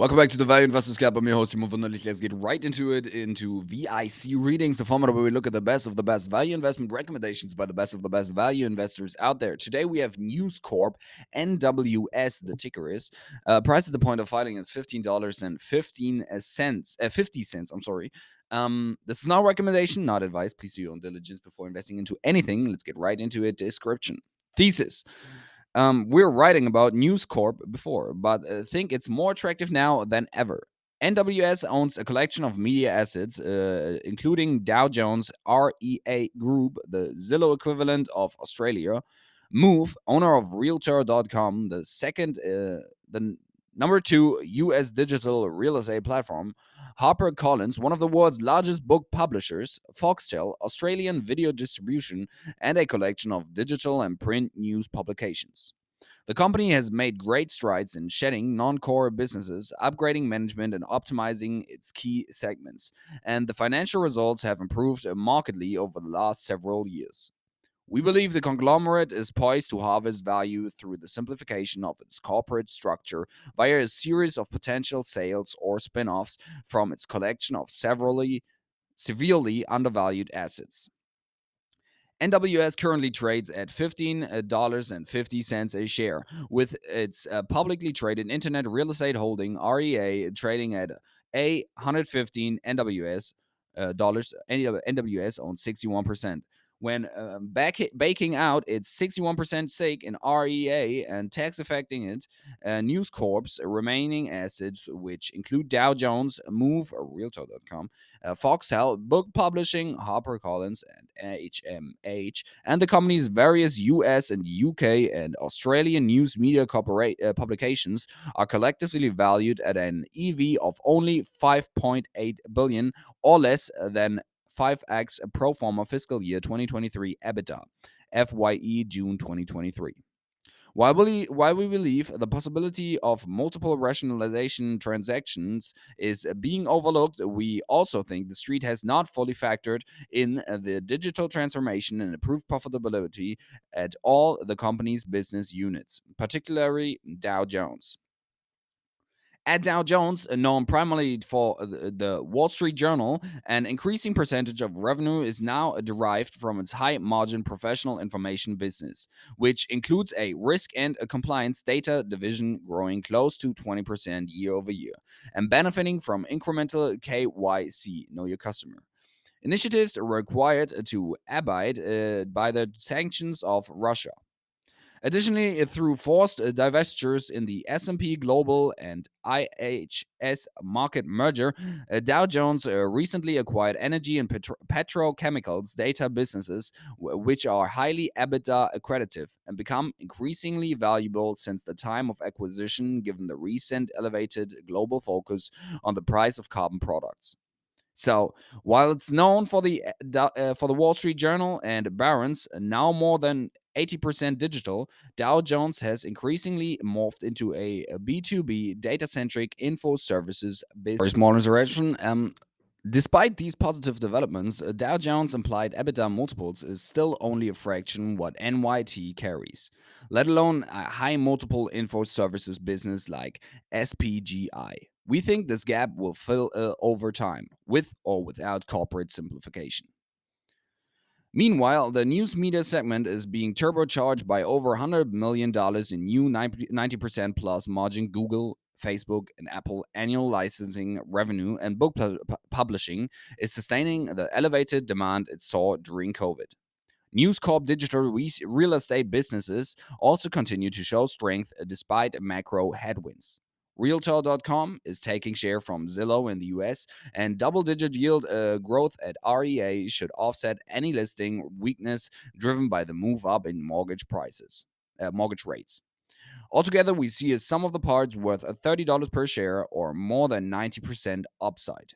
Welcome back to the Value Investors Club. I'm your host, Timo Wunderlich. Let's get right into it, into VIC readings, the format where we look at the best of the best value investment recommendations by the best of the best value investors out there. Today we have News Corp, NWS, the ticker is. Price at the point of filing is $15.50. I'm sorry. This is not a recommendation, not advice. Please do your own diligence before investing into anything. Let's get right into it. Description. Thesis. We're writing about News Corp before, but think it's more attractive now than ever. NWS owns a collection of media assets, including Dow Jones REA Group, the Zillow equivalent of Australia, Move, owner of Realtor.com, the number 2 U.S. digital real estate platform, HarperCollins, one of the world's largest book publishers, Foxtel, Australian video distribution, and a collection of digital and print news publications. The company has made great strides in shedding non core businesses, upgrading management, and optimizing its key segments, and the financial results have improved markedly over the last several years. We believe the conglomerate is poised to harvest value through the simplification of its corporate structure via a series of potential sales or spin offs from its collection of severely undervalued assets. NWS currently trades at $15.50 a share, with its publicly traded internet real estate holding REA trading at a 115 NWS dollars. NWS owns 61%. When baking out its 61% stake in REA and tax affecting it, News Corp's remaining assets, which include Dow Jones, Move, Realtor.com, Foxtel, Book Publishing, HarperCollins, and HMH, and the company's various US and UK and Australian news media publications are collectively valued at an EV of only 5.8 billion or less than 5x pro forma fiscal year 2023 EBITDA, FYE June 2023. While we believe the possibility of multiple rationalization transactions is being overlooked, we also think the street has not fully factored in the digital transformation and improved profitability at all the company's business units, particularly Dow Jones. At Dow Jones, known primarily for the Wall Street Journal, an increasing percentage of revenue is now derived from its high margin professional information business, which includes a risk and a compliance data division growing close to 20% year over year and benefiting from incremental KYC, know your customer, initiatives required to abide by the sanctions of Russia. Additionally, through forced divestitures in the S&P Global and IHS market merger, Dow Jones recently acquired energy and petrochemicals data businesses, which are highly EBITDA accretive and become increasingly valuable since the time of acquisition, given the recent elevated global focus on the price of carbon products. So, while it's known for the Wall Street Journal and Barron's, now more than 80% digital, Dow Jones has increasingly morphed into a B2B data-centric info services business. Very small interaction. Despite these positive developments, Dow Jones implied EBITDA multiples is still only a fraction what NYT carries, let alone a high multiple info services business like SPGI. We think this gap will fill over time, with or without corporate simplification. Meanwhile, the news media segment is being turbocharged by over $100 million in new 90% plus margin Google, Facebook, and Apple annual licensing revenue, and book publishing is sustaining the elevated demand it saw during COVID. News Corp digital real estate businesses also continue to show strength despite macro headwinds. Realtor.com is taking share from Zillow in the US, and double digit yield growth at REA should offset any listing weakness driven by the move up in mortgage rates. Altogether, we see a sum of the parts worth $30 per share or more than 90% upside.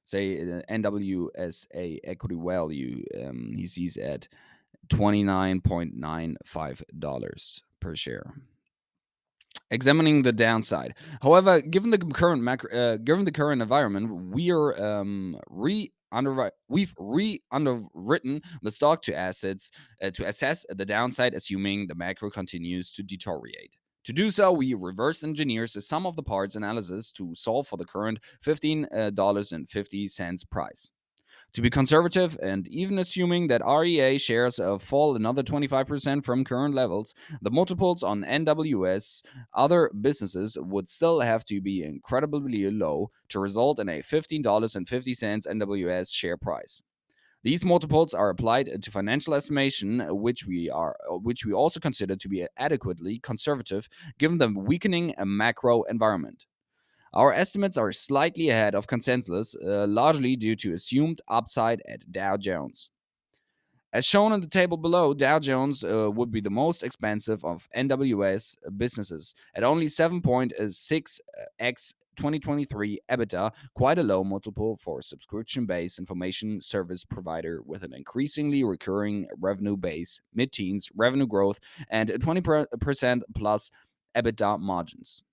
Say NWSA equity value, he sees at $29.95 per share. Examining the downside, however, given the current environment, we've underwritten the stock to assets to assess the downside, assuming the macro continues to deteriorate. To do so, we reverse engineers the sum of the parts analysis to solve for the current $15.50 price. To be conservative, and even assuming that REA shares fall another 25% from current levels, the multiples on NWS other businesses would still have to be incredibly low to result in a $15.50 NWS share price. These multiples are applied to financial estimation, which we also consider to be adequately conservative given the weakening macro environment. Our estimates are slightly ahead of consensus, largely due to assumed upside at Dow Jones. As shown in the table below, Dow Jones would be the most expensive of NWS businesses at only 7.6x 2023 EBITDA, quite a low multiple for a subscription based information service provider with an increasingly recurring revenue base, mid teens revenue growth, and 20% plus EBITDA margins.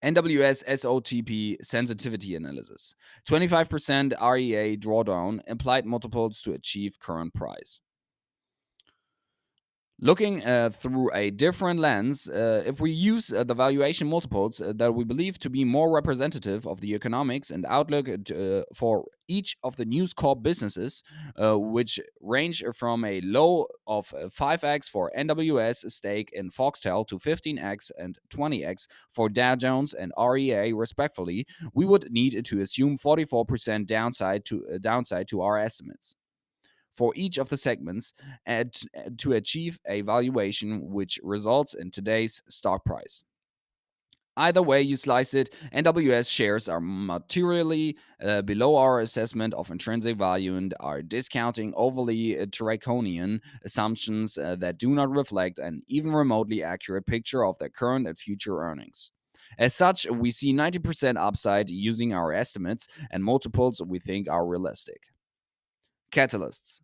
NWS SOTP sensitivity analysis. 25% REA drawdown implied multiples to achieve current price. Looking through a different lens, if we use the valuation multiples that we believe to be more representative of the economics and outlook for each of the News Corp businesses, which range from a low of 5x for NWS stake in Foxtel to 15x and 20x for Dow Jones and REA, respectively, we would need to assume 44% downside to our estimates for each of the segments and to achieve a valuation which results in today's stock price. Either way you slice it, NWS shares are materially below our assessment of intrinsic value and are discounting overly draconian assumptions that do not reflect an even remotely accurate picture of their current and future earnings. As such, we see 90% upside using our estimates and multiples we think are realistic. Catalysts.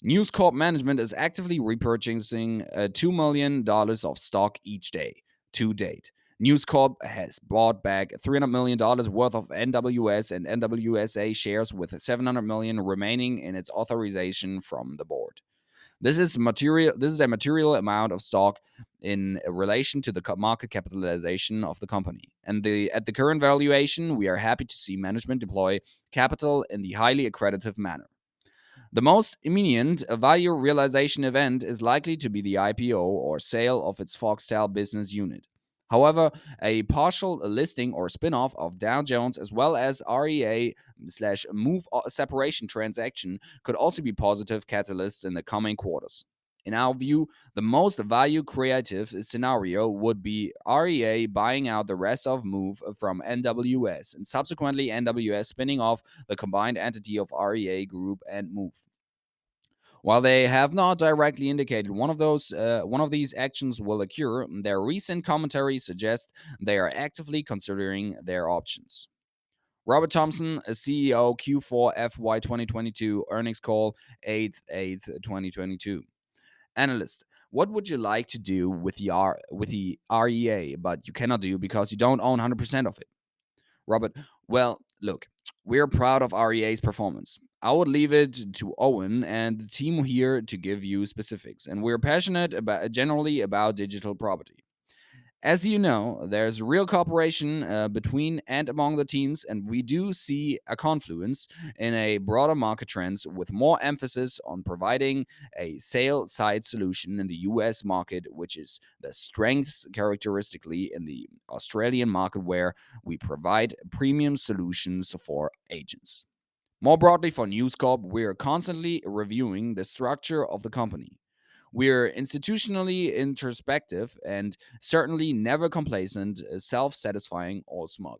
News Corp management is actively repurchasing $2 million of stock each day to date. News Corp has bought back $300 million worth of NWS and NWSA shares with $700 million remaining in its authorization from the board. This is a material amount of stock in relation to the market capitalization of the company. And at the current valuation, we are happy to see management deploy capital in the highly accretive manner. The most imminent value realization event is likely to be the IPO or sale of its Foxtel business unit. However, a partial listing or spin-off of Dow Jones as well as REA/move separation transaction could also be positive catalysts in the coming quarters. In our view, the most value creative scenario would be REA buying out the rest of Move from NWS and subsequently NWS spinning off the combined entity of REA Group and Move. While they have not directly indicated one of these actions will occur, their recent commentary suggests they are actively considering their options. Robert Thompson, CEO, Q4 FY 2022 earnings call, 8/8 2022. Analyst, what would you like to do with the REA, but you cannot do because you don't own 100% of it? Robert, well, look, we're proud of REA's performance. I would leave it to Owen and the team here to give you specifics, and we're passionate generally about digital property. As you know, there's real cooperation between and among the teams, and we do see a confluence in a broader market trends with more emphasis on providing a sale side solution in the US market, which is the strengths characteristically in the Australian market where we provide premium solutions for agents. More broadly for News Corp, we're constantly reviewing the structure of the company. We're institutionally introspective and certainly never complacent, self satisfying, or smug.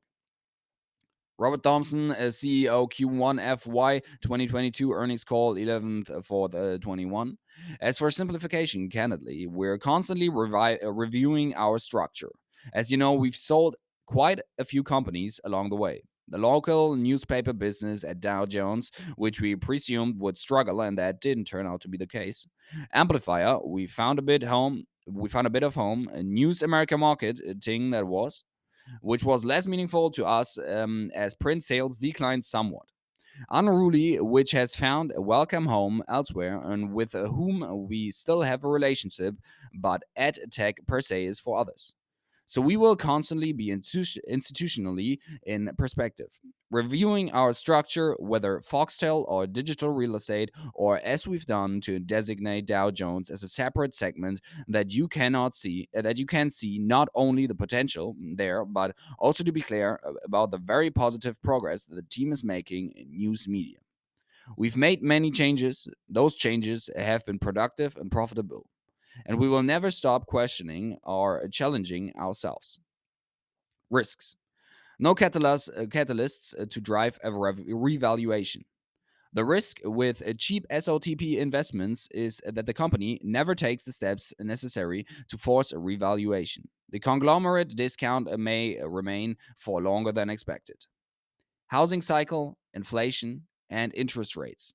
Robert Thompson, CEO, Q1 FY 2022 earnings call, 11th 4th 21. As for simplification, candidly, we're constantly reviewing our structure. As you know, we've sold quite a few companies along the way. The local newspaper business at Dow Jones, which we presumed would struggle, and that didn't turn out to be the case. Amplifier, we found a bit of home. A News America marketing that was, which was less meaningful to us as print sales declined somewhat. Unruly, which has found a welcome home elsewhere and with whom we still have a relationship, but ad tech per se is for others. So we will constantly be institutionally in perspective, reviewing our structure, whether Foxtel or digital real estate, or as we've done to designate Dow Jones as a separate segment that you can see not only the potential there, but also to be clear about the very positive progress that the team is making in news media. We've made many changes. Those changes have been productive and profitable, and we will never stop questioning or challenging ourselves. Risks. No catalysts to drive a revaluation. The risk with cheap SOTP investments is that the company never takes the steps necessary to force a revaluation. The conglomerate discount may remain for longer than expected. Housing cycle, inflation, and interest rates.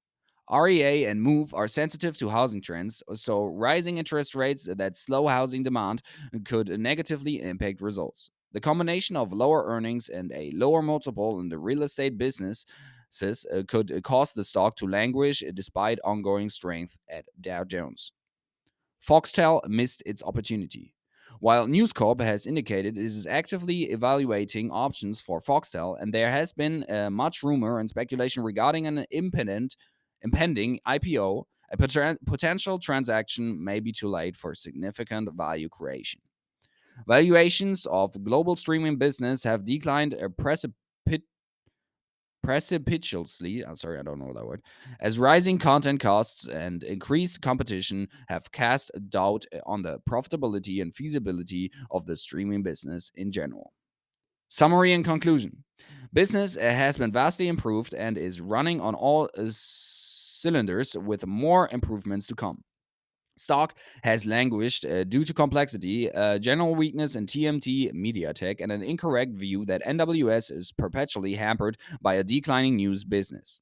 REA and Move are sensitive to housing trends, so rising interest rates that slow housing demand could negatively impact results. The combination of lower earnings and a lower multiple in the real estate businesses could cause the stock to languish despite ongoing strength at Dow Jones. Foxtel missed its opportunity. While News Corp has indicated it is actively evaluating options for Foxtel, and there has been much rumor and speculation regarding an impending IPO, a potential transaction may be too late for significant value creation. Valuations of global streaming business have declined precipitously, I'm sorry, I don't know that word, as rising content costs and increased competition have cast doubt on the profitability and feasibility of the streaming business in general. Summary and conclusion. Business has been vastly improved and is running on all cylinders with more improvements to come. Stock has languished due to complexity, general weakness in TMT media tech, and an incorrect view that NWS is perpetually hampered by a declining news business.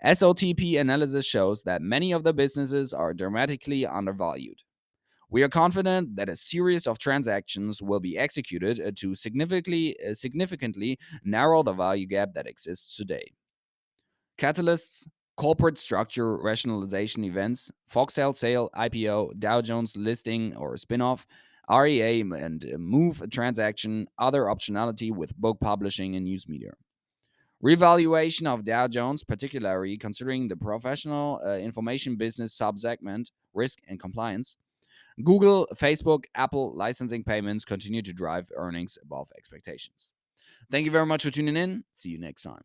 SOTP analysis shows that many of the businesses are dramatically undervalued. We are confident that a series of transactions will be executed to significantly narrow the value gap that exists today. Catalysts, corporate structure rationalization events, Foxtel sale, IPO, Dow Jones listing or spinoff, REA and Move transaction, other optionality with book publishing and news media. Revaluation of Dow Jones, particularly considering the professional information business subsegment, risk and compliance. Google, Facebook, Apple licensing payments continue to drive earnings above expectations. Thank you very much for tuning in. See you next time.